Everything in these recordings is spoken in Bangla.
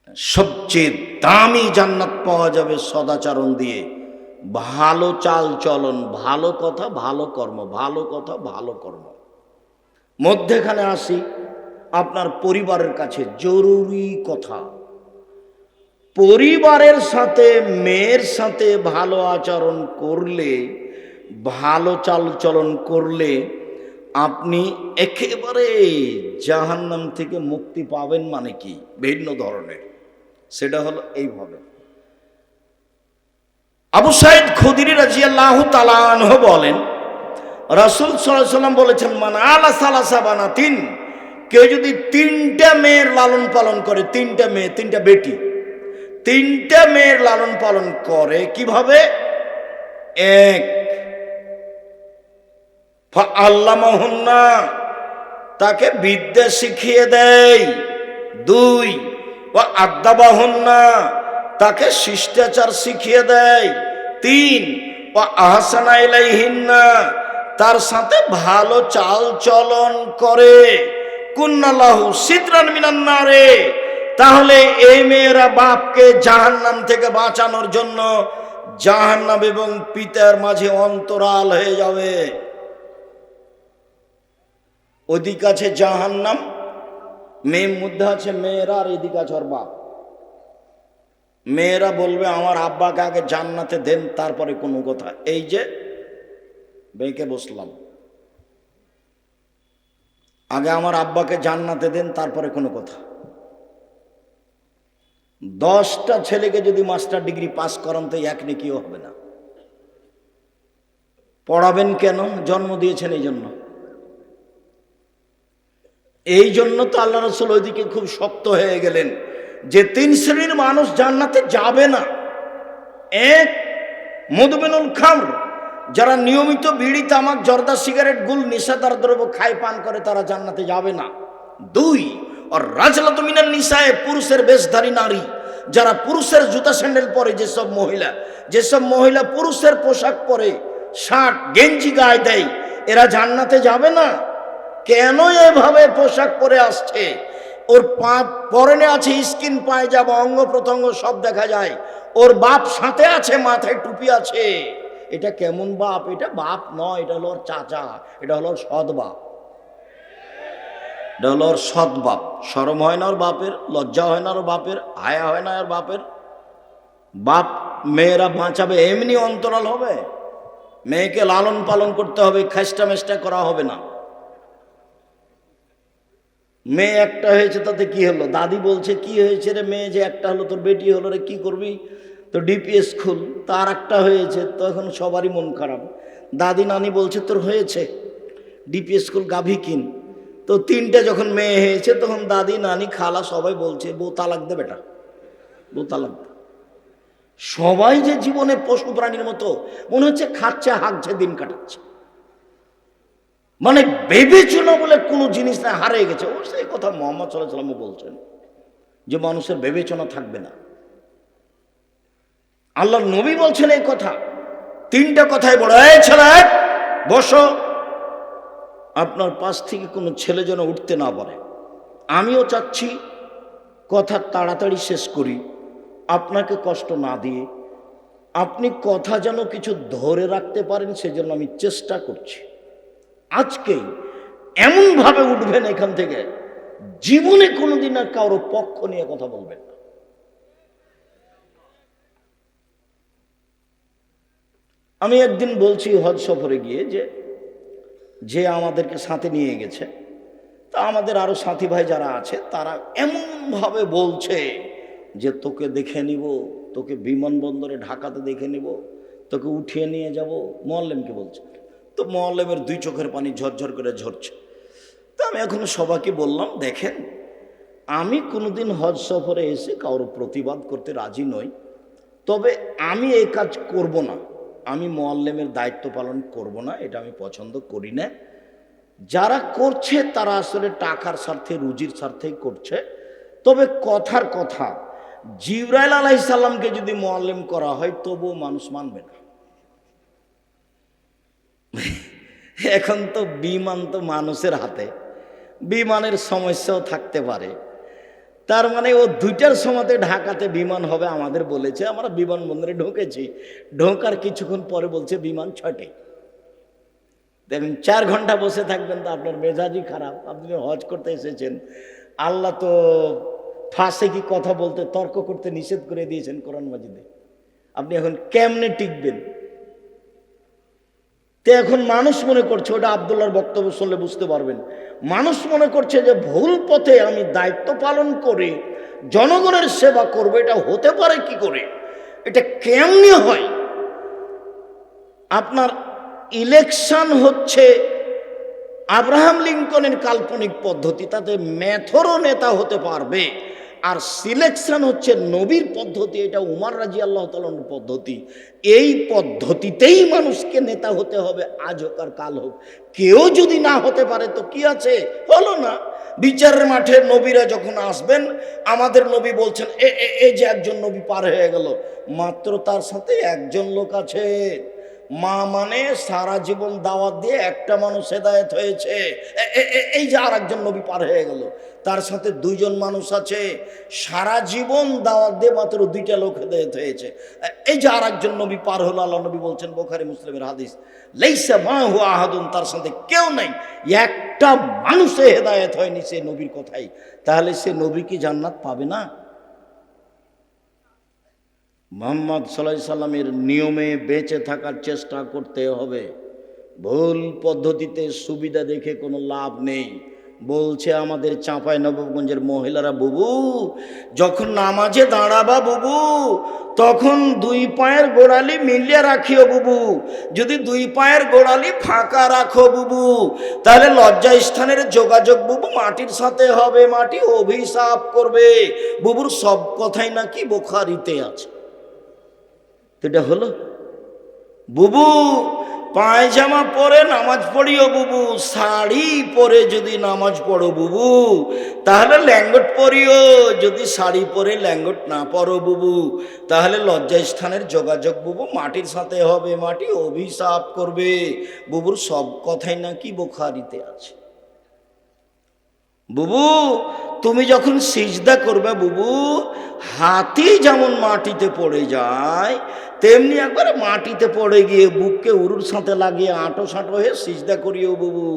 সবচেয়ে দামি জান্নাত পাওয়া যাবে সদাচরণ দিয়ে, ভালো চাল চলন, ভালো কথা ভালো কর্ম, ভালো কথা ভালো কর্ম। মধ্যেখানে আসি আপনার পরিবারের কাছে জরুরি কথা। পরিবারের সাথে মেয়ের সাথে ভালো আচরণ করলে, ভালো চাল চলন করলে আপনি একেবারে জাহান্নাম থেকে মুক্তি পাবেন। মানে কি? ভিন্ন ধরনের। সেটা হলো এইভাবে। আবু সাইদ খুদরি রাদিয়াল্লাহু তাআলা আনহু বলেন, রাসূল সাল্লাল্লাহু আলাইহি ওয়াসাল্লাম বলেছেন, মান আলা সালাসা বানাতিন, কেউ যদি 3টা মেয়ের লালন পালন করে, 3টা মেয়ে, 3টা বেটি, 3টা মেয়ের লালন পালন করে কিভাবে? এক, ফাআল্লামাহুন্না, তাকে বিদ্যা শিখিয়ে দেয়। 2, ওয়া আদাবাহুন্না, তাকে শিষ্টাচার শিখিয়ে দেয়। 3, ওয়া আহসানা ইলাইহিন্না, তার সাথে ভালো চাল চলন করে। কুন্নাল্লাহু সিতরান মিনান নারে, তাহলে এই মেয়েরা বাপকে জাহান্নাম থেকে বাঁচানোর জন্য জাহান্নাম এবং পিতার মাঝে অন্তরাল হয়ে যাবে। ওদিকে আছে জাহান্নাম, মেয়ের মধ্যে আছে মেয়েরা, আর এদিকে আছে ওর বাপ। মেয়েরা বলবে আমার আব্বাকে আগে জান্নাতে দেন, তারপরে কোনো কথা। এই যে বেঁকে বসলাম, আগে আমার আব্বাকে জান্নাতে দেন, তারপরে কোনো কথা। 10টা ছেলেকে যদি মাস্টার ডিগ্রি পাস করান তো এক নেকিও হবে না। পড়াবেন কেন? জন্ম দিয়েছেন এই জন্য। এই জন্য তো আল্লাহ রাসূল ওইদিকে খুব শক্ত হয়ে গেলেন যে 3 শ্রেণীর মানুষ জান্নাতে যাবে না। 1, মুদমিনুল খামর, যারা নিয়মিত বিড়ি তামাক জর্দা সিগারেট গুল নেশাদার দ্রব্য খায় পান করে, তারা জান্নাতে যাবে না। 2, আর রাজলাতু মিনান নিসায়ে, পুরুষের বেশধারী নারী, যারা পুরুষের জুতা স্যান্ডেল পরে, যেসব মহিলা পুরুষের পোশাক পরে, শার্ট গেঞ্জি গায়ে দেয়, এরা জান্নাতে যাবে না। কেন এভাবে পোশাক পরে আসছে? ওর পরনে আছে স্কিন পায়জামা, অঙ্গ প্রত্যঙ্গ সব দেখা যায়। ওর বাপ সাথে আছে, মাথায় টুপি আছে। এটা কেমন বাপ? এটা বাপ নয়, এটা হলো ওর চাচা, এটা হলো ওর সৎ বাপ, এটা হলো ওর সৎ বাপ। শরম হয় না ওর বাপের? লজ্জা হয় না ওর বাপের? হায়া হয় না ওর বাপের? বাপ মেয়েরা বাঁচাবে এমনি অন্তরাল হবে? মেয়েকে লালন পালন করতে হবে, খাস্টা মেষ্টা করা হবে না। মেয়ে একটা হয়েছে তাতে কি হলো? দাদি বলছে কি হয়েছে রে, মেয়ে যে একটা হলো, তোর বেটি হলো রে, কি করবি? তো ডিপিএস খুল। তার একটা হয়েছে, তো এখন সবারই মন খারাপ। দাদি নানি বলছে তোর হয়েছে, ডিপিএস খুল, গাভী কিন। তো 3টে যখন মেয়ে হয়েছে, তখন দাদি নানি খালা সবাই বলছে বউ তালাক দে বেটা, বউ তালাক দে। সবাই যে জীবনে পশু প্রাণীর মতো মনে হচ্ছে খাচ্ছে, হাঁকছে, দিন কাটাচ্ছে। মানে বিবেচনা বলে কোনো জিনিস না, হারিয়ে গেছে। ও সেই কথা মুহাম্মদ সাল্লাল্লাহু আলাইহি ওয়াসাল্লাম বলছেন যে মানুষের বিবেচনা থাকবে না। আল্লাহর নবী বলছেন এই কথা। 3টা কথাই বড়। এই ছেলে বসো, আপনার পাশ থেকে কোনো ছেলে যেন উঠতে না পারে। আমিও চাচ্ছি কথা তাড়াতাড়ি শেষ করি, আপনাকে কষ্ট না দিয়ে। আপনি কথা যেন কিছু ধরে রাখতে পারেন, সেজন্য আমি চেষ্টা করছি। আজকেই এমনভাবে উঠবেন এখান থেকে, জীবনে কোনোদিন আর কারো পক্ষ নিয়ে কথা বলবেন না। আমি একদিন বলছি হজ সফরে গিয়ে, যে আমাদেরকে সাথে নিয়ে গেছে, তা আমাদের আরো সাথী ভাই যারা আছে, তারা এমনভাবে বলছে যে তোকে দেখে নিব, তোকে বিমানবন্দরে ঢাকাতে দেখে নিব, তোকে উঠিয়ে নিয়ে যাব। মোয়াল্লেমকে বলছে। তো মোয়াল্লেমের 2 চোখের পানি ঝরঝর করে ঝরছে। তো আমি এখন সবাইকে বললাম, দেখেন আমি কোনোদিন হজ সফরে এসে কারোর প্রতিবাদ করতে রাজি নই, তবে আমি এই কাজ করব না, আমি মোয়াল্লেমের দায়িত্ব পালন করব না, এটা আমি পছন্দ করি না। যারা করছে তারা আসলে টাকার স্বার্থে, রুজির স্বার্থেই করছে। তবে কথার কথা, জিবরাইল আলাইহিস সালামকে যদি মোয়াল্লেম করা হয় তবুও মানুষ মানবে না। এখন তো বিমান তো মানুষের হাতে, বিমানের সমস্যাও থাকতে পারে। তার মানে ও 2টার সময়তে ঢাকাতে বিমান হবে আমাদের বলেছে, আমরা বিমানবন্দরে ঢুকেছি, ঢোকার কিছুক্ষণ পরে বলছে বিমান 6টায়। দেখেন 4 ঘন্টা বসে থাকবেন তো আপনার মেজাজই খারাপ। আপনি হজ করতে এসেছেন, আল্লাহ তো ফাঁসে কি কথা বলতে তর্ক করতে নিষেধ করে দিয়েছেন কোরআন মাজিদে। আপনি এখন কেমনে টিকবেন? তো এখন মানুষ মনে করছে, ওটা আব্দুল্লাহর বক্তব্য শুনলে বুঝতে পারবেন, মানুষ মনে করছে যে ভুল পথে আমি দায়িত্ব পালন করে জনগণের সেবা করব, এটা হতে পারে কি করে, এটা কেমনি হয়? আপনার ইলেকশন হচ্ছে আব্রাহাম লিঙ্কনের কাল্পনিক পদ্ধতি, তাতে মেথরও নেতা হতে পারবে, আর সিলেকশন হচ্ছে নবীর পদ্ধতি, এটা উমর রাদিয়াল্লাহু তাআলার পদ্ধতি। এই পদ্ধতিতেই মানুষকে নেতা হতে হবে, আজ হোক আর কাল হোক। কেউ যদি না হতে পারে তো কি আছে, হলো না। বিচারের মাঠে নবীরা যখন আসবেন, আমাদের নবী বলছেন এই যে একজন নবী পার হয়ে গেল, মাত্র তার সাথে একজন লোক আছে। মা মানে সারা জীবন দাওয়াত দিয়ে একটা মানুষ হেদায়েত হয়েছে, এই যে আর একজন নবী পার হয়ে গেল, তার সাথে 2জন মানুষ আছে, সারা জীবন দাওয়াত দিয়ে মাত্র 2টা লোক হেদায়েত হয়েছে, এই যে আর একজন নবী পার হলো। আল্লাহ নবী বলছেন, বুখারী মুসলিমের হাদিস, লাইসা মাহু আহাদুন, তার সাথে কেউ নাই, একটা মানুষে হেদায়েত হয়নি সে নবীর কথাই। তাহলে সে নবী কি জান্নাত পাবে না? মুহাম্মদ সাল্লাল্লাহু আলাইহি সাল্লামের নিয়মে বেঁচে থাকার চেষ্টা করতে হবে। ভুল পদ্ধতিতে সুবিধা দেখে কোনো লাভ নেই। বলছে আমাদের চাঁপাইনবাবগঞ্জের মহিলারা, বুবু যখন নামাজে দাঁড়াবা বুবু, তখন 2 পায়ের গোড়ালি মিলিয়ে রাখিও বুবু, যদি 2 পায়ের গোড়ালি ফাঁকা রাখো বুবু, তাহলে লজ্জা স্থানের যোগাযোগ বুবু মাটির সাথে হবে, মাটি অভিশাপ করবে। বুবুর সব কথাই নাকি বুখারীতে আছে। এটা হলো বুবু পায়জামা পরে নামাজ পড়িও বুবু, শাড়ি পরে যদি নামাজ পড়ো বুবু, তাহলে ল্যাঙ্গট পরিও, যদি শাড়ি পরে ল্যাঙ্গট না পরো বুবু, তাহলে লজ্জাস্থানের যোগাযোগ বুবু মাটির সাথে হবে, মাটি অভিশাপ করবে। বুবুর সব কথাই নাকি বুখারীতে আছে। বুবু তুমি যখন সিজদা করবে বুবু, হাতি যেমন মাটিতে পড়ে যায়, তেমনি একবার মাটিতে পড়ে গিয়ে বুককে উরুর সাথে লাগিয়ে আঁটো সাঁটো হয়ে সিজদা করিও বুবু।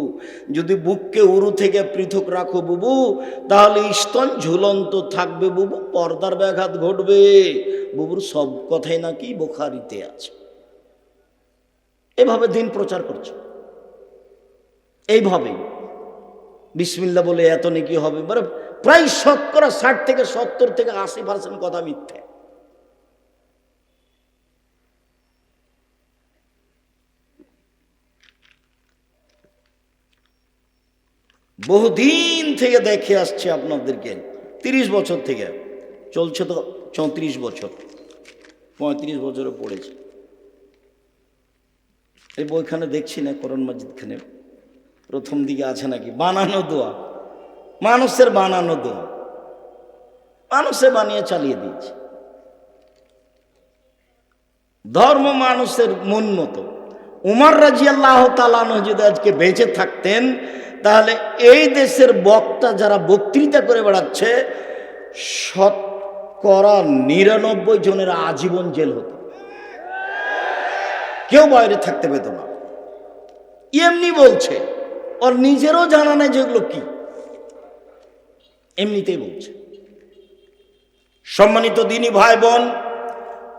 যদি বুককে উরু থেকে পৃথক রাখো বুবু, তাহলে স্তন ঝুলন্ত থাকবে বুবু, পর্দার ব্যাঘাত ঘটবে। বুবুর সব কথাই নাকি বুখারীতে আছে। এভাবে দিন প্রচার করছে, এইভাবেই বিসমিল্লাহ বলে এত নেকি হবে, মানে প্রায় 60 থেকে 80% কথা মিথ্যে। বহুদিন থেকে দেখে আসছে আপনাদেরকে, 30 বছর থেকে চলছে, তো 34 বছর 35 বছরে পড়েছে। এই বইখানে দেখছি না, কোরআন মাজিদখানে প্রথম দিকে আছে নাকি বানানো দোয়া, মানুষের বানানো দোয়া, মানুষে বানিয়ে চালিয়ে দিয়েছে। ধর্ম মানুষের মন মতো। উমর রাদিয়াল্লাহু তাআলা আনহু যদি আজকে বেঁচে থাকতেন, তাহলে এই দেশের বক্তা যারা বক্তৃতা করে বেড়াচ্ছে, 99% জনের আজীবন জেল হতো, কেউ বাইরে থাকতে পেত না। এমনি বলছে, ওর নিজেরও জানা নেই যেগুলো কি, এমনিতেই বলছে। সম্মানিত দিনী ভাই বোন,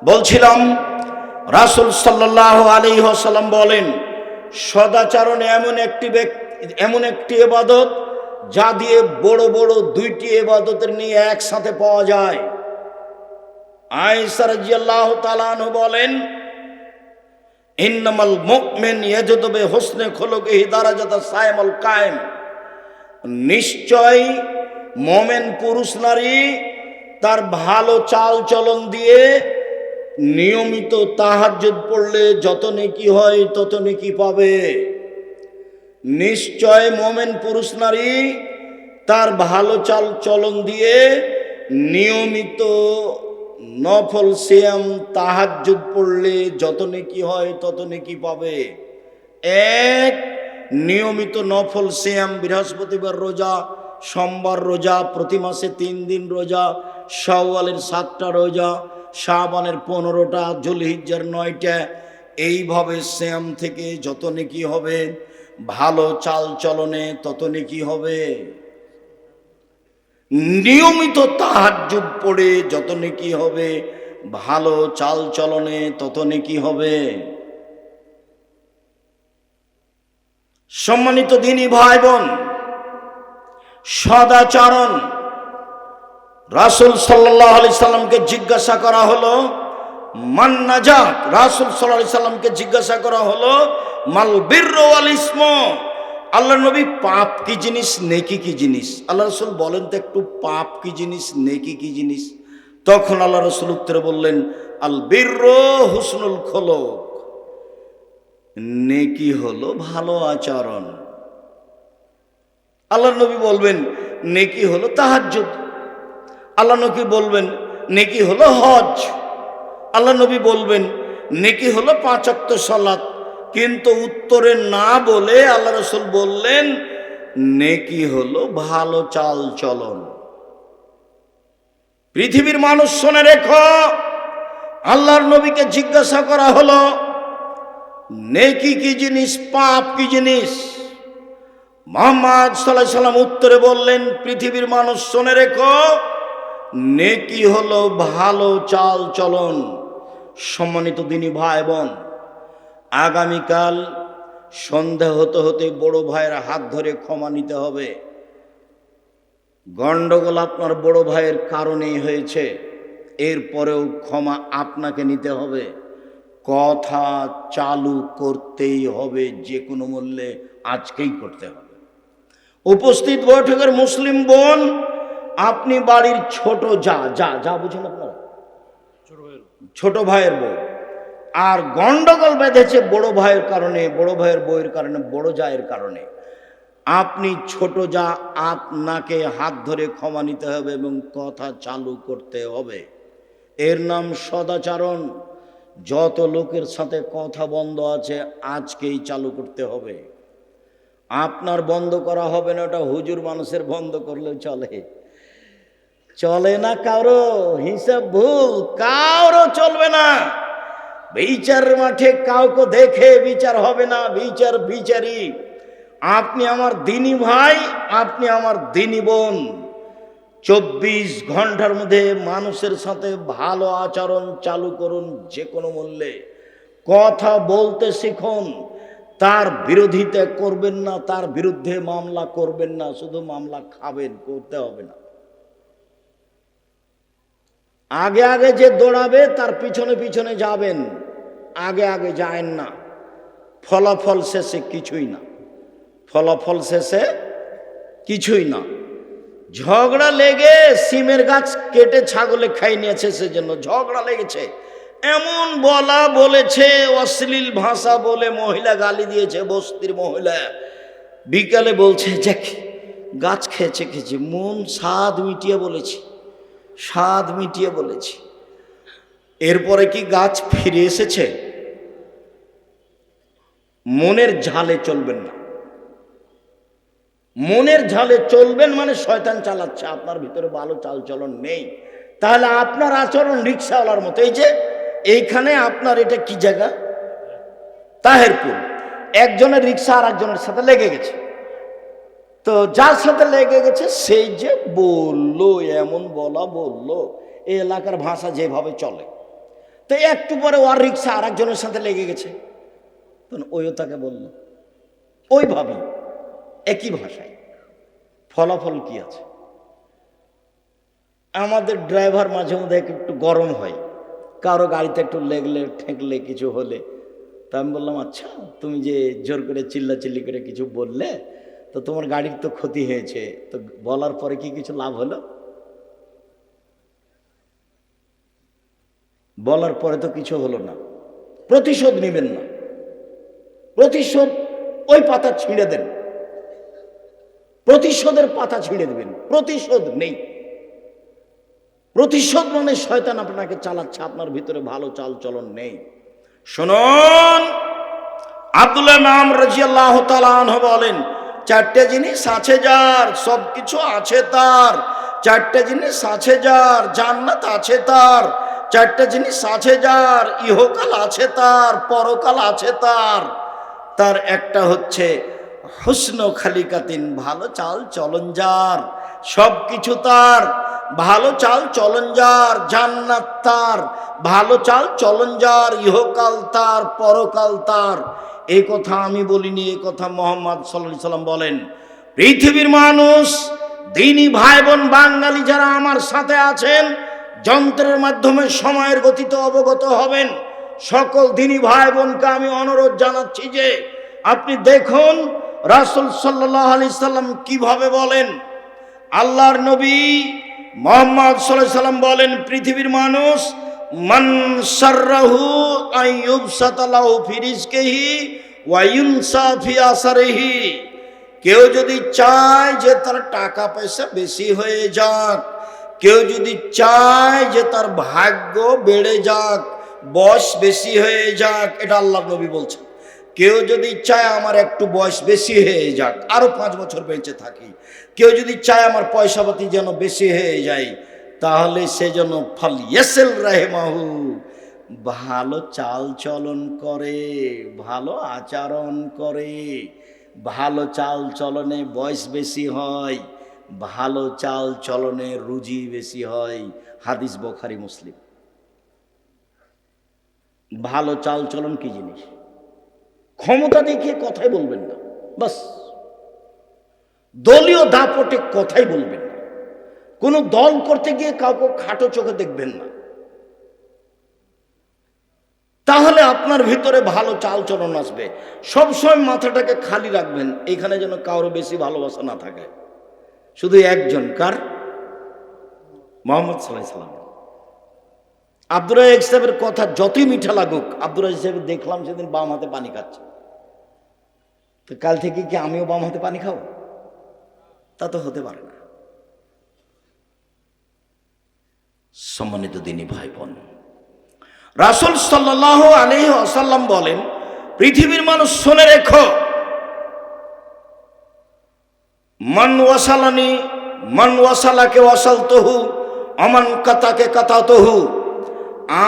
বলছিলাম রাসূল সাল্লাল্লাহু আলাইহি ওয়াসাল্লাম বলেন, সদাচরণ এমন একটি ইবাদত যা দিয়ে বড় বড় 2টি ইবাদতের নিয়ে একসাথে পাওয়া যায়। আয়েশা রাদিয়াল্লাহু তাআলা আনহা বলেন, ইন্নামাল মুমিন ইয়াজুদু বিহুসনি খুলুকিহি দারাজাতা সাইমুল কায়েম, নিশ্চয় মুমিন পুরুষ নারী তার ভালো চাল চলন দিয়ে নিয়মিত তাহাজ্জুদ পড়লে যত নেকি হয় তত নেকি পাবে। নিশ্চয় মুমিন পুরুষ নারী তার ভালো চাল চলন দিয়ে নিয়মিত নফল সিয়াম তাহাজ্জুদ পড়লে যত নেকি হয় তত নেকি পাবে। এক, নিয়মিত নফল সিয়াম, বৃহস্পতিবার রোজা, সোমবার রোজা, প্রতি মাসে 3 দিন রোজা, শাওয়ালের 7টা রোজা, শাবানের 15টা, যুলহিজ্জার 9টা, এইভাবে সিয়াম থেকে যত নেকি হবে, ভালো চাল চলনে তত নেকি হবে। নিয়মিত তাহাজ্জুদ পড়ে যত নেকি হবে, ভালো চাল চলনে তত নেকি হবে। সম্মানিত দিনী ভাই বোন, সদাচরণ। রাসূল সাল্লাল্লাহু আলাইহি সাল্লামকে জিজ্ঞাসা করা হলো মান নাজাত। রাসূল সাল্লাল্লাহু আলাইহি সাল্লামকে জিজ্ঞাসা করা হলো মাল বিররু ওয়াল ইসম। আল্লাহ নবী, পাপ কি জিনিস, নেকি কি জিনিস? আল্লাহ রাসূল বলেন তো একটু, পাপ কি জিনিস, নেকি কি জিনিস? তখন আল্লাহ রাসূল উত্তরে বললেন, আল বিররু হুসনুল খুলুক। নেকি হলো ভালো আচরণ। আল্লাহ নবী বলবেন নেকি হলো তাহাজ্জুদ। আল্লাহ নবী বলবেন নেকি হলো হজ। আল্লাহ নবী বলবেন নেকি হলো 5 ওয়াক্ত সালাত। কিন্তু উত্তরে না বলে আল্লাহ রাসূল বললেন নেকি হলো ভালো চাল চলন। পৃথিবীর মানুষ শুনে রেখো, আল্লাহর নবীকে জিজ্ঞাসা করা হলো নেকি কি জিনিস, পাপ কি জিনিস? মুহাম্মদ সাল্লাল্লাহু আলাইহি সাল্লাম উত্তরে বললেন, পৃথিবীর মানুষ শুনে রেখো, নেকি হলো ভালো চাল চলন। সম্মানিত দিনী ভাই বোন, আগামীকাল সন্ধ্যা হতে হতে বড় ভাইয়ের হাত ধরে ক্ষমা নিতে হবে। গন্ডগোল আপনার বড় ভাইয়ের কারণেই হয়েছে, এরপরেও ক্ষমা আপনাকে নিতে হবে। কথা চালু করতেই হবে, যে কোনো মূল্যে আজকেই করতে হবে। উপস্থিত বৈঠকের মুসলিম বোন, আপনি বাড়ির ছোট যা বুঝেন আপনারা, ছোট ভাইয়ের বউ, আর গন্ডগোল বেঁধেছে বড় ভাইয়ের কারণে, বড় ভাইয়ের বউয়ের কারণে, বড় জায়ের কারণে। আপনি ছোট যা, আপনাকে হাত ধরে ক্ষমা নিতে হবে এবং কথা চালু করতে হবে। এর নাম সদাচরণ। যত লোকের সাথে কথা বন্ধ আছে আজকেই চালু করতে হবে। আপনার বন্ধ করা হবে না, ওটা হুজুর মানুষের বন্ধ করলেও চলে না। কারো হিসাব ভুল, কারো চলবে না। বিচার মাঠে কাউকে দেখে বিচার হবে না, বিচার বিচারই। আপনি আমার দিনী ভাই, আপনি আমার দিনী বোন। 24 ঘন্টার মধ্যে মানুষের সাথে ভালো আচরণ চালু করুন, যে কোনো মূল্যে। কথা বলতে শিখুন, তার বিরোধিতা করবেন না, তার বিরুদ্ধে মামলা করবেন না। শুধু মামলা খাবেন, করতে হবে না। আগে আগে যে দৌড়াবে তার পিছনে পিছনে যাবেন, আগে আগে যায়েন না। ফলাফল শেষে কিছুই না, ফলাফল শেষে কিছুই না। ঝগড়া লেগে সিমের গাছ কেটে ছাগলে খাই নিয়েছে, সেজন্য ঝগড়া লেগেছে। এমন বলা বলেছে, অশ্লীল ভাষা বলে মহিলা গালি দিয়েছে, বস্তির মহিলা। বিকালে বলছে যে গাছ খেয়েছে, মন স্বাদ মিটিয়ে বলেছি, স্বাদ মিটিয়ে বলেছি। এরপরে কি গাছ ফিরে এসেছে? মনের ঝালে চলবেন না। মনের ঝালে চলবেন মানে শয়তান চালাচ্ছে, আপনার ভিতরে ভালো চালচলন নেই। তাহলে আপনার আচরণ রিক্সাওয়ালার মতো। এই যে এইখানে আপনার এটা কি জায়গা? তাহেরপুর। একজনের রিক্সা আর একজনের সাথে লেগে গেছে। তো যার সাথে লেগে গেছে সেই যে বললো, এমন বললো, এই এলাকার ভাষা যেভাবে চলে। তো একটু পরে ওর রিক্সা আর একজনের সাথে লেগে গেছে, তখন ওইও তাকে বলল ওইভাবে, একই ভাষায়। ফলাফল কি আছে? আমাদের ড্রাইভার মাঝে মধ্যে একটু গরম হয়, কারো গাড়িতে একটু লেগলে ঠেকলে কিছু হলে। তা আমি বললাম, আচ্ছা তুমি যে জোর করে চিল্লাচিল্লি করে কিছু বললে, তো তোমার গাড়ির তো ক্ষতি হয়েছে, তো বলার পরে কি কিছু লাভ হলো? বলার পরে তো কিছু হলো না। প্রতিশোধ নেবেন না, প্রতিশোধ ওই পাতা ছিঁড়ে দেন, প্রতিশোধের পাতা ছিঁড়ে দেবেন। প্রতিশোধ নেই। প্রতিশোধ মানে শয়তান আপনাকে চালাচ্ছে, আপনার ভিতরে ভালো চাল চলন নেই। শুনুন, আব্দুল্লাহ নাম রাদিয়াল্লাহু তাআলা আনহু বলেন, চারটে জিনিস আছে যার, সব কিছু আছে তার। চারটে জিনিস আছে যার, জান্নাত আছে তার। চারটে জিনিস আছে যার, ইহকাল আছে তার, পরকাল আছে তার। তার একটা হচ্ছে হুসন খালিকাতিন, ভালো চাল চলন যার, সব কিছু তার। ভালো চাল চলন যার, জান্নাত তার। ভালো চাল চলন যার, ইহকাল তার, পরকাল তার। এই কথা আমি বলিনি, এই কথা মোহাম্মদ সাল্লাল্লাহু আলাইহি সাল্লাম বলেন। পৃথিবীর মানুষ, দিনী ভাই বোন বাঙালি যারা আমার সাথে আছেন, যন্ত্রের মাধ্যমে সময়ের গতিতে অবগত হবেন। সকল দিনী ভাই বোনকে আমি অনুরোধ জানাচ্ছি যে আপনি দেখুন রাসূল সাল্লাল্লাহু আলাইহি সাল্লাম কিভাবে বলেন। আল্লাহর নবী মুহাম্মদ সাল্লাল্লাহু আলাইহি সাল্লাম বলেন, পৃথিবীর মানুষ মান সাররাহু আইয়ুবসাতা লাহু ফি রিজকিহি ওয়া ইউনসা ফি আসারিহি। কেউ যদি চায় যে তার টাকা পয়সা বেশি হয়ে যাক, কেউ যদি চায় যে তার ভাগ্য বেড়ে যাক, বয়স বেশি হয়ে যাক, এটা আল্লাহর নবী বলছেন। কেউ যদি চায় আমার একটু বয়স বেশি হয়ে যাক, আরো 5 বছর বেঁচে থাকি, কেউ যদি চায় আমার পয়সাপাতি যেন বেশি হয়ে যায়, তাহলে সে যেন ফালিয়াসিল রাহিমাহু, ভালো চাল চলন করে, ভালো আচরণ করে। ভালো চাল চলনে বয়স বেশি হয়, ভালো চাল চলনে রুজি বেশি হয়। হাদিস বুখারী মুসলিম। ভালো চাল চলন কি জিনিস? ক্ষমতা দেখিয়ে কথাই বলবেন না, বাস। দলীয় দাপটে কথাই বলবেন না। কোনো দল করতে গিয়ে কাউকে খাটো চোখে দেখবেন না। তাহলে আপনার ভিতরে ভালো চাল চলন আসবে। সবসময় মাথাটাকে খালি রাখবেন, এখানে যেন কারো বেশি ভালোবাসা না থাকে। শুধু একজন, কার? মুহাম্মদ সাল্লাল্লাহু আলাইহি সাল্লাম। আব্দুর রাজ্জাক সাহেবের কথা যতই মিঠা লাগুক, আব্দুর রাজ্জাক সাহেব দেখলাম সেদিন বাম হাতে পানি খাচ্ছে, তো কাল থেকে কি আমিও বাম হাতে পানি খাবো? তা তো হতে পারে না। সম্মানিত দিনী ভাই বোন, রাসূল সাল্লাল্লাহু আলাইহি ওয়াসাল্লাম বলেন, পৃথিবীর মানুষ শুনে রেখো, মান ওয়াসালানি মান ওয়াসালাকে ওয়াসালতুহু আমান কাতাকে কাতাতুহু।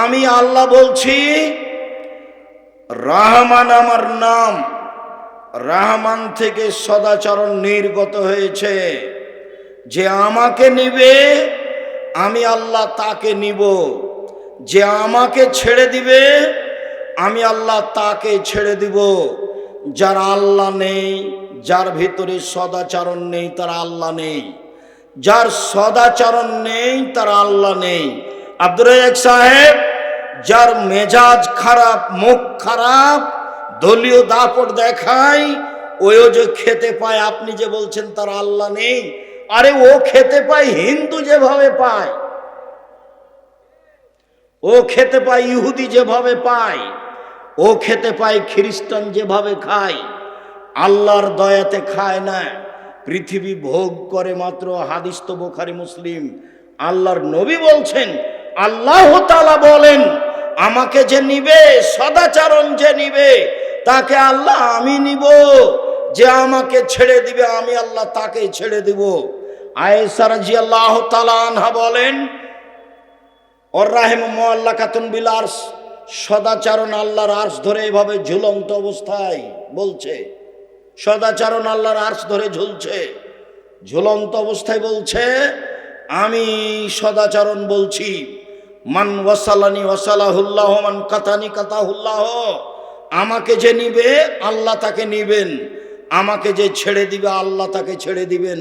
আমি আল্লাহ বলছি, রহমান আমার নাম, রহমান থেকে সদাচরণ নির্গত হয়েছে। যে আমাকে নিবে আমি আল্লাহ তাকে নিব, যে আমাকে ছেড়ে দিবে আমি আল্লাহ তাকে ছেড়ে দিব। যার আল্লাহ নেই, যার ভিতরে সদাচরণ নেই, তার আল্লাহ নেই। যার সদাচরণ নেই, তার আল্লাহ নেই। আব্দুর রাজ্জাক সাহেব, যার মেজাজ খারাপ, মুখ খারাপ, দলীয় দাপট দেখায়, ওইও যে খেতে পায়, আপনি যে বলছেন তার আল্লাহ নেই, আরে ও খেতে পায় হিন্দু যেভাবে পায়, ও খেতে পায় ইহুদি যেভাবে পায়, ও খেতে পায় খ্রিস্টান যেভাবে খায়। আল্লাহর দয়াতে খায় না, পৃথিবী ভোগ করে মাত্র। হাদিস তো বুখারী মুসলিম। আল্লাহর নবী বলছেন, আল্লাহ তাআলা বলেন, আমাকে যে নিবে, সদাচরণ যে নিবে, তাকে আল্লাহ আমি নিব। যে আমাকে ছেড়ে দিবে আমি আল্লাহ তাকে ছেড়ে দিব। আয়েশা রাদিয়াল্লাহু তাআলা আনহা বলেন, ওর রাহিম মুআল্লাকাতুন বিল আরশ, সদাচরণ আল্লাহর আরশ ধরে এভাবে ঝুলন্ত অবস্থায় বলছে, সদাচরণ আল্লাহর আরশ ধরে ঝুলছে, ঝুলন্ত অবস্থায় বলছে, আমি সদাচরণ বলছি, মান ওয়াসালানি ওয়াসালাহুল্লাহ, মান কাতানি কাতাহুল্লাহ। আমাকে যে নিবে আল্লাহ তাকে নিবেন, আমাকে যে ছেড়ে দিবে আল্লাহ তাকে ছেড়ে দিবেন।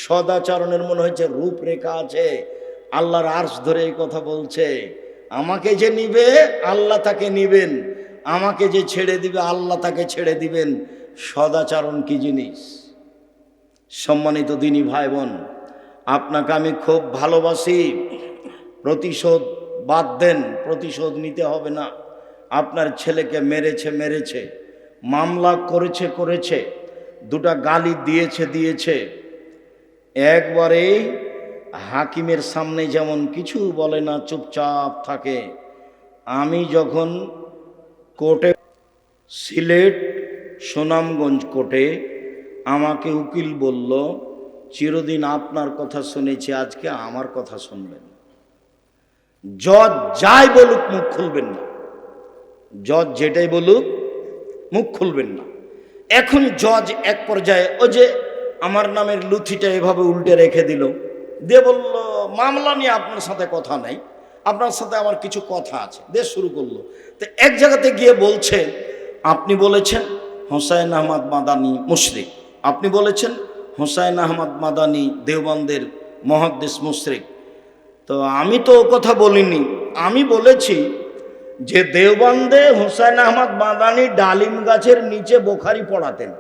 সদাচরণের মনে হচ্ছে রূপরেখা আছে। আল্লাহর আরশ ধরে এই কথা বলছে, আমাকে যে নিবে আল্লাহ তাকে নিবেন, আমাকে যে ছেড়ে দিবে আল্লাহ তাকে ছেড়ে দিবেন। সদাচরণ কি জিনিস? সম্মানিত দিনী ভাই বোন, আপনাকে আমি খুব ভালোবাসি। প্রতিশোধ বাদ দেন, প্রতিশোধ নিতে হবে না। আপনার ছেলেকে মেরেছে, মামলা করেছে, দুটা গালি দিয়েছে। একবারে হাকিমের সামনে যেমন কিছু বলে না, চুপচাপ থাকে। আমি যখন কোর্টে, সিলেট সুনামগঞ্জ কোর্টে আমাকে উকিল বলল, চিরদিন আপনার কথা শুনেছি, আজকে আমার কথা শুনবেন। জজ যাই বলুক মুখ খুলবেন না, জজ যেটাই বলুক মুখ খুলবেন না। এখন জজ এক পর্যায়ে ওই যে আমার নামের লুথিটা এভাবে উল্টে রেখে দিল, দিয়ে বলল, মামলা নিয়ে আপনার সাথে কথা নাই, আপনার সাথে আমার কিছু কথা আছে, দিয়ে শুরু করলো। তো এক জায়গাতে গিয়ে বলছে, আপনি বলেছেন হোসাইন আহমদ মাদানি মুশরিক, আপনি বলেছেন হোসাইন আহমদ মাদানি দেওবন্দের মুহাদ্দিস মুশরিক। তো আমি তো ও কথা বলিনি, আমি বলেছি যে দেওবন্দে হোসাইন আহমদ মাদানি ডালিম গাছের নিচে বোখারি পড়াতেন,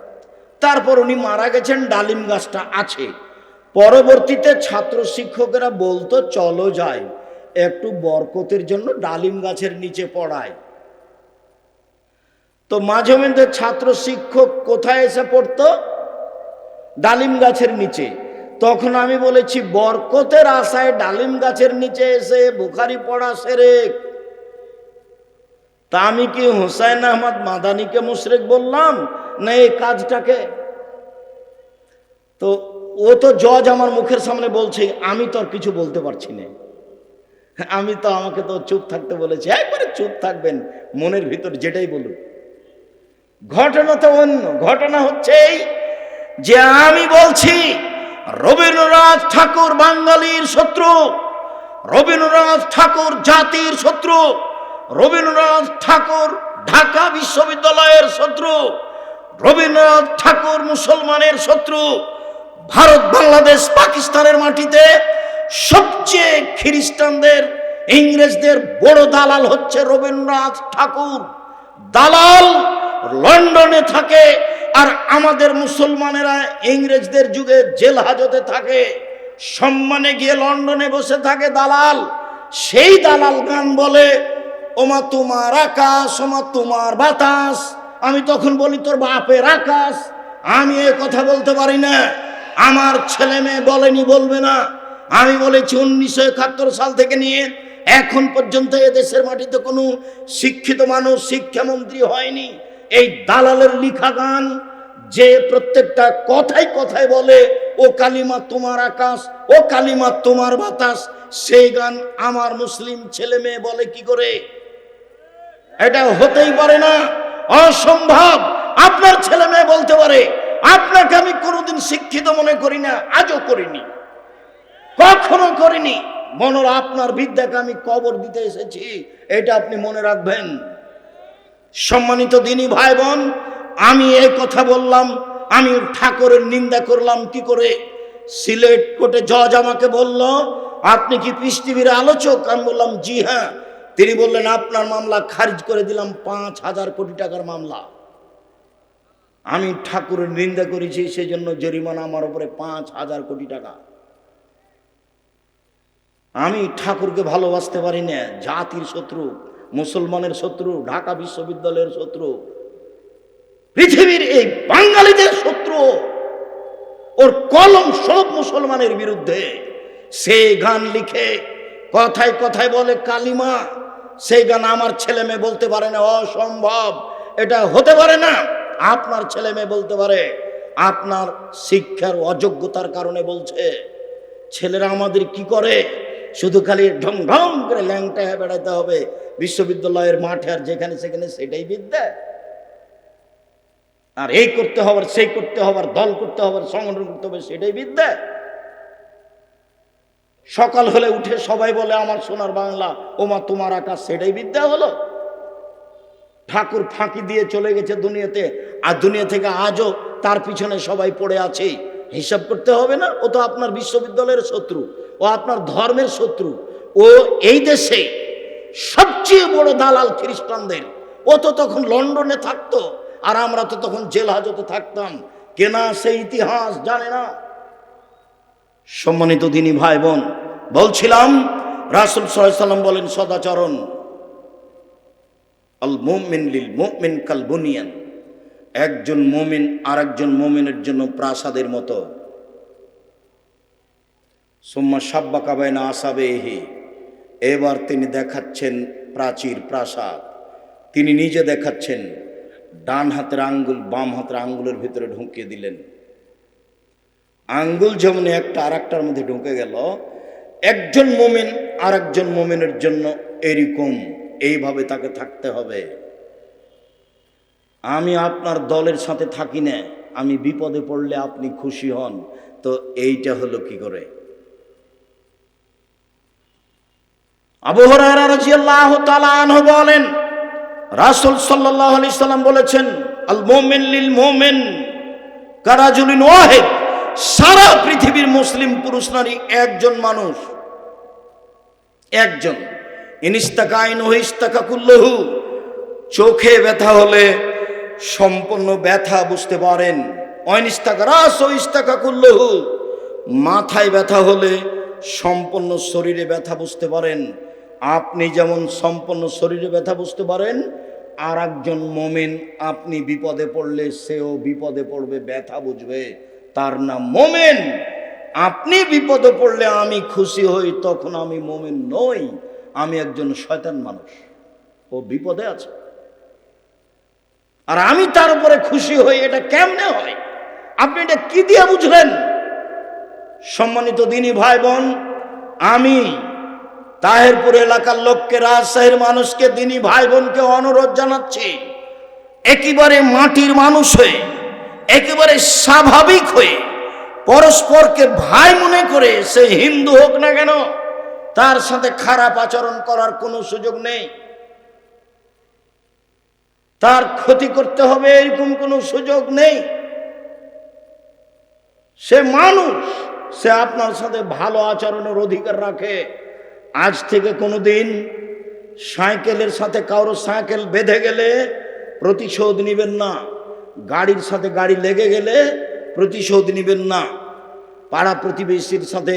তারপর উনি মারা গেছেন, ডালিম গাছটা আছে। পরবর্তীতে ছাত্র শিক্ষকেরা বলতো চলো যাই একটু বরকতের জন্য ডালিম গাছের নিচে পড়ায়। তো মাঝে মধ্যে ছাত্র শিক্ষক কোথায় এসে পড়তো? ডালিম গাছের নিচে। তখন আমি বলেছি বরকতের আশায় ডালিম গাছের নিচে এসে বুখারি পড়া শিরক। তা আমি কি হোসাইন আহমদ মাদানিকে মুশরিক বললাম না এই কাজটাকে? তো ও তো জজ আমার মুখের সামনে বলছে, আমি তো আর কিছু বলতে পারছি না। আমি তো, আমাকে তো চুপ থাকতে বলেছে, একবারে চুপ থাকবেন, মনের ভিতর যেটাই বলুন। ঘটনা তো অন্য, ঘটনা হচ্ছে এই যে আমি বলছি রবীন্দ্রনাথ ঠাকুর বাঙালির শত্রু, রবীন্দ্রনাথ ঠাকুর জাতির শত্রু, রবীন্দ্রনাথ ঠাকুর ঢাকা বিশ্ববিদ্যালয়ের শত্রু, রবীন্দ্রনাথ ঠাকুর মুসলমানের শত্রু। ভারত, বাংলাদেশ, পাকিস্তানের মাটিতে সবচেয়ে খ্রিস্টানদের, ইংরেজদের বড় দালাল হচ্ছে রবীন্দ্রনাথ ঠাকুর। দালাল লন্ডনে থাকে, আর আমাদের মুসলমানেরা ইংরেজদের যুগে জেল হাজতে থাকে, সম্মানে গিয়ে লন্ডনে বসে থাকে দালাল। সেই দালাল গান বলে, ওমা তোমার আকাশ, ওমা তোমার বাতাস। আমি তখন বলি তোর বাপের আকাশ। আমি এ কথা বলতে পারি না, আমার ছেলে মেয়ে বলেনি, বলবে না। আমি বলেছি 1971 সাল থেকে নিয়ে এখন পর্যন্ত এদেশের মাটিতে কোনো শিক্ষিত মানুষ শিক্ষামন্ত্রী হয়নি। এই দালালের লিখা গান যে প্রত্যেকটা কথায় কথায় বলে ও কালিমা তোমার আকাশ, ও কালিমা তোমার বাতাস, সেই গান আমার মুসলিম ছেলে মেয়ে বলে কি করে? এটা হতেই পারে না, অসম্ভব। আপনার ছেলে মেয়ে বলতে পারে, আপনাকে আমি কোনোদিন শিক্ষিত মনে করি না, আজও করিনি, কখনো করিনি। মনোর আপনার বিদ্যাকে আমি কবর দিতে এসেছি, এটা আপনি মনে রাখবেন। সম্মানিত দিনী ভাই বোন, আমি এই কথা বললাম, আমি ঠাকুরের নিন্দা করলাম কি করে? সিলেট কোর্টে জজ আমাকে বলল, আপনি কি পিস টিভির আলোচক? আমি বললাম জি হ্যাঁ। তিনি বললেন আপনার মামলা খারিজ করে দিলাম, 5,000 কোটি টাকার মামলা। আমি ঠাকুরের নিন্দা করেছি, সেই জন্য জরিমানা আমার উপরে 5,000 কোটি টাকা। আমি ঠাকুরকে ভালোবাসতে পারি না, জাতির শত্রু, মুসলমানের শত্রু, ঢাকা বিশ্ববিদ্যালয়ের শত্রু, পৃথিবীর এই বাঙালিদের শত্রু। ওর কলম সব মুসলমানের বিরুদ্ধে। সে গান লিখে কথায় কথায় বলে কালিমা, সেই গান আমার ছেলে মেয়ে বলতে পারে না, অসম্ভব, এটা হতে পারে না। আপনার ছেলে মেয়ে বলতে পারে, আপনার শিক্ষার অযোগ্যতার কারণে বলছে। ছেলেরা আমাদের কি করে? শুধু খালি ঢং ঢং করে ল্যাংটা হয়ে বেড়াতে হবে বিশ্ববিদ্যালয়ের মাঠে, আর যেখানে সেখানে সেটাই বিদ্যা। আর এই করতে হবে, সেই করতে হবে, দল করতে হবে, সংগঠন করতে হবে, সেটাই বিদ্যা। সকাল হলে উঠে সবাই বলে আমার সোনার বাংলা, ওমা তোমার আকাশ, সেটাই বিদ্যা হলো? ঠাকুর ফাঁকি দিয়ে চলে গেছে দুনিয়াতে, আর দুনিয়া থেকে আজও তার পিছনে সবাই পড়ে আছে। হিসাব করতে হবে না? ও তো আপনার বিশ্ববিদ্যালয়ের শত্রু, ও আপনার ধর্মের শত্রু, ও এই দেশে সবচেয়ে বড় দালাল খ্রিস্টানদের। ও তো তখন লন্ডনে থাকতো, আর আমরা তো তখন জেল হাজতে থাকতাম। কেনা সেই ইতিহাস জানে না। সম্মানিত দিনী ভাই বোন, বলছিলাম রাসূল সাল্লাল্লাহু আলাইহি ওয়াসাল্লাম বলেন সদাচরণ, আল মুমিন লিল মুমিন কাল বুনিয়ান। একজন মুমিন আর একজন মুমিনের জন্য প্রাসাদের মতো। সুম্মা সাব্বাকা বাইনা আসাবেহি। এবার তিনি দেখাচ্ছেন প্রাচীর, প্রাসাদ। তিনি নিজে দেখাচ্ছেন, ডান হাতের আঙ্গুল বাম হাতের আঙ্গুলের ভিতরে ঢুকিয়ে দিলেন। আঙ্গুল যেমন একটা আর একটার মধ্যে ঢুকে গেল, একজন মোমেন আর একজন মোমেনের জন্য এরকম এইভাবে তাকে থাকতে হবে। আমি আপনার দলের সাথে থাকি না, আমি বিপদে পড়লে আপনি খুশি হন, তো এইটা হলো কি করে? আবু হুরায়রা রাদিয়াল্লাহু তাআলা আনহু বলেন, রাসূল সাল্লাল্লাহু আলাইহি সাল্লাম বলেছেন, আল মুমিন লিল মুমিন কারাজুলিন ওয়াহিদ। সারা পৃথিবীর মুসলিম পুরুষ নারী একজন মানুষ, একজন। ইনিস্তাকা আইনুহু ইস্তাকা কুল্লুহু। চোখে ব্যথা হলে সম্পূর্ণ ব্যথা বুঝতে পারেন। অনিস্তাকা রাসু ইস্তাকা কুল্লুহু। মাথায় ব্যথা হলে সম্পূর্ণ শরীরে ব্যথা বুঝতে পারেন। আপনি যেমন সম্পূর্ণ শরীরে ব্যথা বুঝতে পারেন, আর একজন মোমেন আপনি বিপদে পড়লে সেও বিপদে পড়বে, ব্যথা বুঝবে, তার নাম মোমেন। আপনি বিপদে পড়লে আমি খুশি হই, তখন আমি মোমেন নই, আমি একজন শয়তান মানুষ, ও বিপদে আছে। আর আমি তার উপরে খুশি হই, এটা কেমনে হয়? আপনি এটা কি দিয়ে বুঝলেন? সম্মানিত দিনী ভাই বোন, আমি তাহেরপুর এলাকার লোককে, রাজশাহীর মানুষকে, দিনী ভাই বোনকে অনুরোধ জানাচ্ছি, একেবারে মাটির মানুষ হয়ে, একেবারে স্বাভাবিক হয়ে, পরস্পরকে ভাই মনে করে, সে হিন্দু হোক না কেন, তার সাথে খারাপ আচরণ করার কোনো সুযোগ নেই। তার ক্ষতি করতে হবে এরকম কোনো সুযোগ নেই। সে মানুষ, সে আপনার সাথে ভালো আচরণের অধিকার রাখে। আজ থেকে কোনোদিন সাইকেলের সাথে কারো সাইকেল বেঁধে গেলে প্রতিশোধ নেবেন না, গাড়ির সাথে গাড়ি লেগে গেলে প্রতিশোধ নেবেন না, পাড়া প্রতিবেশীর সাথে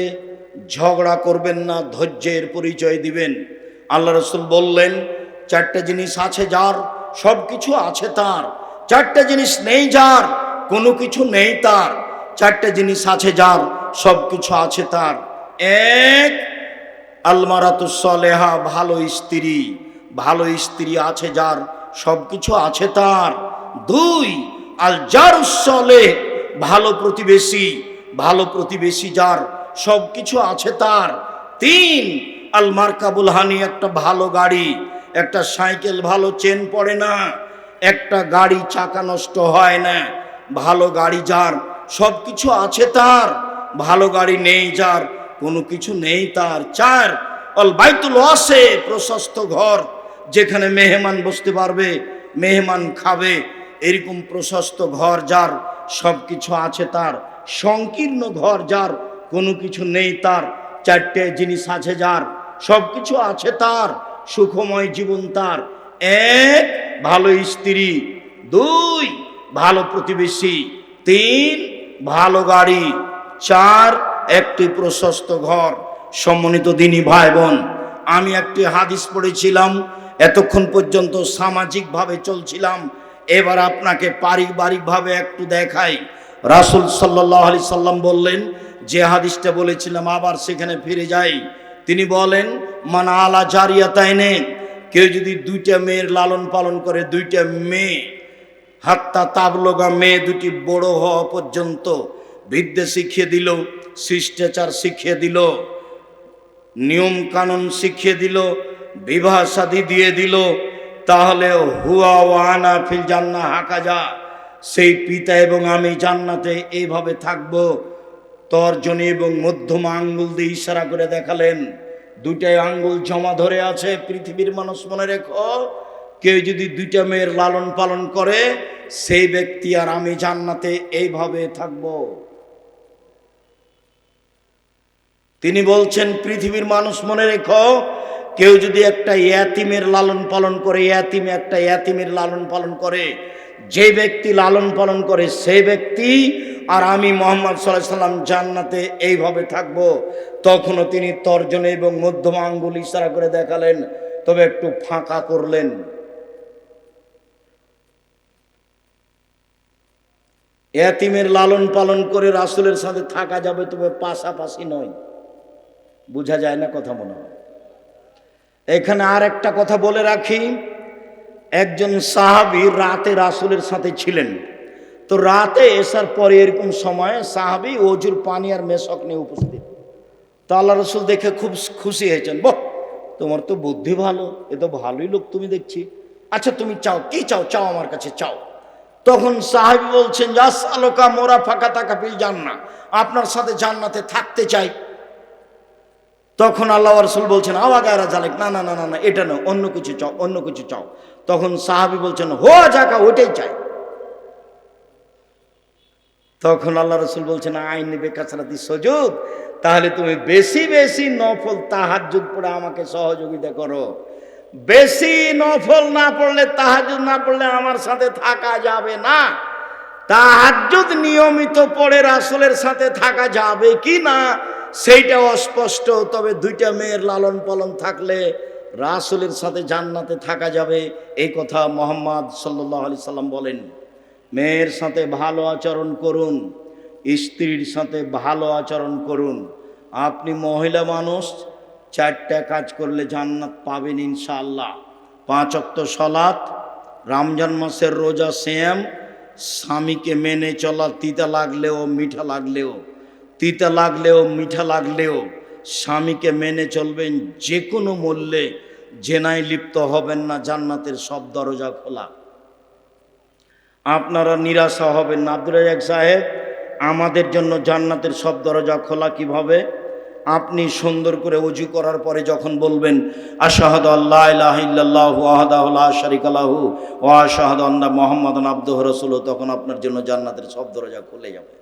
ঝগড়া করবেন না, ধৈর্যের পরিচয় দিবেন। আল্লাহ রাসূল বললেন, চারটা জিনিস আছে যার, সব কিছু আছে তার। চারটা জিনিস নেই যার, কোনো কিছু নেই তার। চারটা জিনিস আছে যার, সব কিছু আছে তার। এক, আলমারাতুস সালেহা, ভালো স্ত্রী। ভালো স্ত্রী আছে যার, সব কিছু আছে তার। দুই, আল জারুস সালেহ, ভালো প্রতিবেশী। ভালো প্রতিবেশী যার, সব কিছু আছে তার। তিন, আল মারকাবুল হানি, একটা ভালো গাড়ি। একটা সাইকেল ভালো চেন পড়ে না, একটা গাড়ি চাকা নষ্ট হয় না। ভালো গাড়ি যার, সব কিছু আছে তার। ভালো গাড়ি নেই যার, কোনো কিছু নেই তার। চার, অল বাইতুল ওয়াসে, প্রশস্ত ঘর, যেখানে মেহমান বসতে পারবে, মেহমান খাবে, এরকম প্রশস্ত ঘর যার, সব কিছু আছে তার। সংকীর্ণ ঘর যার, কোনো কিছু নেই তার। চারটে জিনিস আছে যার, সব কিছু আছে তার। সুখময় জীবন তার। এক, ভালো স্ত্রী। দুই, ভালো প্রতিবেশী। তিন, ভালো গাড়ি। চার, একটি প্রশস্ত ঘর। সম্মানিত দিনী ভাই বোন, আমি একটি হাদিস পড়েছিলাম, এতক্ষণ পর্যন্ত সামাজিকভাবে চলছিলাম, এবার আপনাকে পারিবারিকভাবে একটু দেখাই। রাসূল সাল্লাল্লাহু আলাইহি সাল্লাম বললেন, যে হাদিসটা বলেছিলাম আবার সেখানে ফিরে যাই। তিনি বলেন, মান আলা জারিয়াতাইনে, কেউ যদি দুইটা মেয়ের লালন পালন করে, দুইটা মেয়ে, হাত্তা তাবলগা, মেয়ে দুটি বড় হওয়া পর্যন্ত বিদ্যা শিখিয়ে দিল, শিষ্টাচার শিখিয়ে দিল, নিয়ম কানুন শিখিয়ে দিল, বিবাহ শাদী দিয়ে দিল, তাহলে হুয়া ওয়ানা ফিল জান্নাহ হাকাজা, সেই পিতা এবং আমি জান্নাতে এইভাবে থাকবো। তর্জনী এবং মধ্যমা আঙ্গুল দিয়ে ইশারা করে দেখালেন, দুইটাই আঙ্গুল জমা ধরে আছে। পৃথিবীর মানুষ মনে রেখো, কেউ যদি দুইটা মেয়ের লালন পালন করে, সেই ব্যক্তি আর আমি জান্নাতে এইভাবে থাকবো। তিনি বলছেন, পৃথিবীর মানুষ মনে রেখো, কেউ যদি একটা ইয়াতিমের লালন পালন করে, একটা ইয়াতিমের লালন পালন করে, যে ব্যক্তি লালন পালন করে সেই ব্যক্তি আর আমি মুহাম্মদ সাল্লাল্লাহু আলাইহি সাল্লাম জান্নাতে এইভাবে থাকবো। তখনও তিনি তর্জনী এবং মধ্যমা আঙ্গুল ইশারা করে দেখালেন, তবে একটু ফাঁকা করলেন। ইয়াতিমের লালন পালন করে রাসূলের সাথে থাকা যাবে, তবে পাশাপাশি নয়। বুঝা যায় না কথা মনে হয়? এখানে আর একটা কথা বলে রাখি, একজন সাহাবী রাতে রাসূলের সাথে ছিলেন, তো রাতে এসার পরে এরকম সময়ে সাহাবী ওজুর পানি আর মেশক নিয়ে উপস্থিত। তো আল্লাহ রসুল দেখে খুব খুশি হয়েছেন, বাহ তোমার তো বুদ্ধি ভালো, এ তো ভালোই লোক তুমি দেখছি, আচ্ছা তুমি চাও, কি চাও, চাও আমার কাছে চাও। তখন সাহাবী বলছেন, আসআলুকা মুরাফাকাতাকা ফিল জান্নাহ, আপনার সাথে জান্নাতে থাকতে চাই। তখন আল্লাহ রাসূল বলছেন, আওয়া গায়রা জালিক, না না না না না, এটা না, অন্য কিছু চাও, অন্য কিছু চাও। তখন সাহাবী বলছেন, হো জাকা, ওইটাই চাই। তখন আল্লাহ রসুল বলছেন, আইন নিবে কাছরাতি সুজুদ, তাহলে তুমি বেশি বেশি নফল তাহাজ্জুদ পড়ে আমাকে সহযোগিতা করো। বেশি নফল না পড়লে, তাহাজ্জুদ না পড়লে আমার সাথে থাকা যাবে না। তাহাজ্জুদ নিয়মিত পড়ে রাসূলের সাথে থাকা যাবে কি না সেইটা অস্পষ্ট, তবে দুইটা মেয়ের লালন পালন থাকলে রাসূলের সাথে জান্নাতে থাকা যাবে, এই কথা মুহাম্মদ সাল্লাল্লাহু আলাইহি সাল্লাম বলেন। মেয়ের সাথে ভালো আচরণ করুন, স্ত্রীর সাথে ভালো আচরণ করুন। আপনি মহিলা মানুষ, 4টা কাজ করলে জান্নাত পাবেন ইনশাআল্লাহ। 5 ওয়াক্ত সালাত, রমজান মাসের রোজা, সিয়াম, স্বামীকে মেনে চলা, তিতা লাগলেও মিঠা লাগলেও, তিতা লাগলেও মিঠা লাগলেও স্বামীকে মেনে চলবেন, যে কোনো মূল্যে জেনায় লিপ্ত হবেন না, জান্নাতের সব দরজা খোলা। আপনারা নিরাশা হবেন না। আব্দুর রাজ্জাক সাহেব, আমাদের জন্য জান্নাতের সব দরজা খোলা কিভাবে? আপনি সুন্দর করে ওযু করার পরে যখন বলবেন, আশহাদু আল্লা ইলাহা ইল্লাল্লাহু ওয়াহদাহু লা শারীকা লাহু ওয়া আশহাদু আন্না মুহাম্মাদান আবদুহু ওয়া রাসূলুহু, তখন আপনার জন্য জান্নাতের সব দরজা খুলে যাবে।